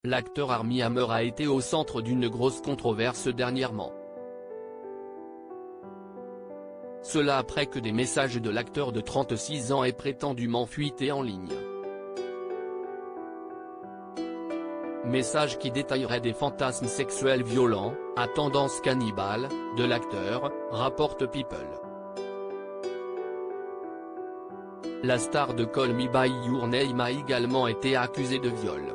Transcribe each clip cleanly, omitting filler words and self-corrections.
l'acteur Armie Hammer a été au centre d'une grosse controverse dernièrement. Cela après que des messages de l'acteur de 36 ans aient prétendument fuité en ligne. Messages qui détailleraient des fantasmes sexuels violents, à tendance cannibale, de l'acteur, rapporte People. La star de Call Me By Your Name a également été accusée de viol.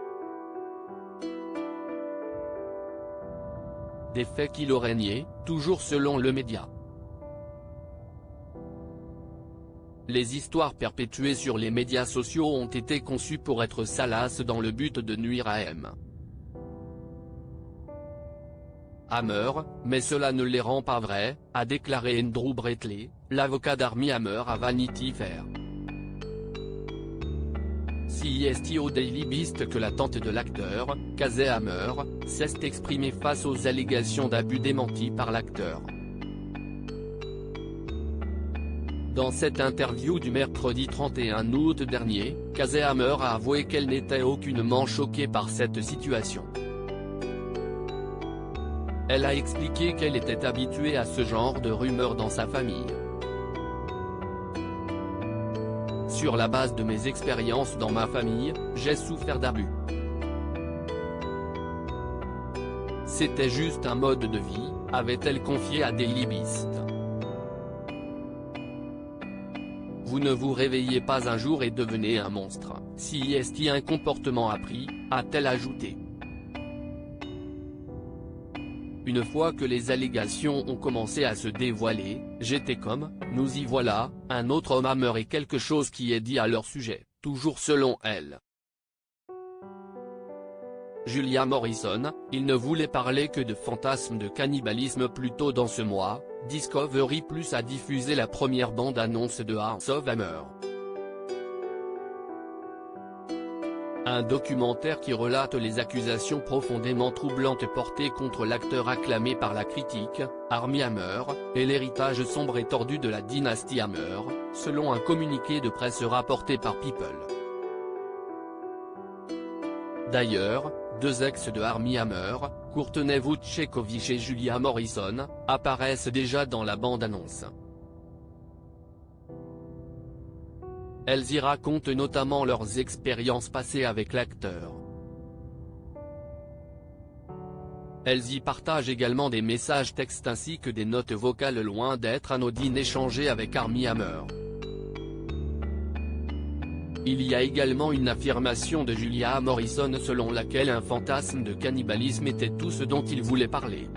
Des faits qu'il aurait niés, toujours selon le média. Les histoires perpétuées sur les médias sociaux ont été conçues pour être salaces dans le but de nuire à M. Hammer, mais cela ne les rend pas vraies, a déclaré Andrew Bretley, l'avocat d'Armie Hammer à Vanity Fair. CEST au Daily Beast que la tante de l'acteur, Casey Hammer, s'est exprimée face aux allégations d'abus démenties par l'acteur. Dans cette interview du mercredi 31 août dernier, Casey Hammer a avoué qu'elle n'était aucunement choquée par cette situation. Elle a expliqué qu'elle était habituée à ce genre de rumeurs dans sa famille. Sur la base de mes expériences dans ma famille, j'ai souffert d'abus. C'était juste un mode de vie, avait-elle confié à Daily Beast. Vous ne vous réveillez pas un jour et devenez un monstre, si est-il un comportement appris, a-t-elle ajouté. Une fois que les allégations ont commencé à se dévoiler, j'étais comme, nous y voilà, un autre homme Hammer et quelque chose qui est dit à leur sujet, toujours selon elle. Julia Morrison, il ne voulait parler que de fantasmes de cannibalisme plus tôt dans ce mois, Discovery Plus a diffusé la première bande-annonce de House of Hammer. Un documentaire qui relate les accusations profondément troublantes portées contre l'acteur acclamé par la critique, Armie Hammer, et l'héritage sombre et tordu de la dynastie Hammer, selon un communiqué de presse rapporté par People. D'ailleurs, deux ex de Armie Hammer, Courtney Vucekovic et Julia Morrison, apparaissent déjà dans la bande-annonce. Elles y racontent notamment leurs expériences passées avec l'acteur. Elles y partagent également des messages textes ainsi que des notes vocales loin d'être anodines échangées avec Armie Hammer. Il y a également une affirmation de Julia Morrison selon laquelle un fantasme de cannibalisme était tout ce dont il voulait parler.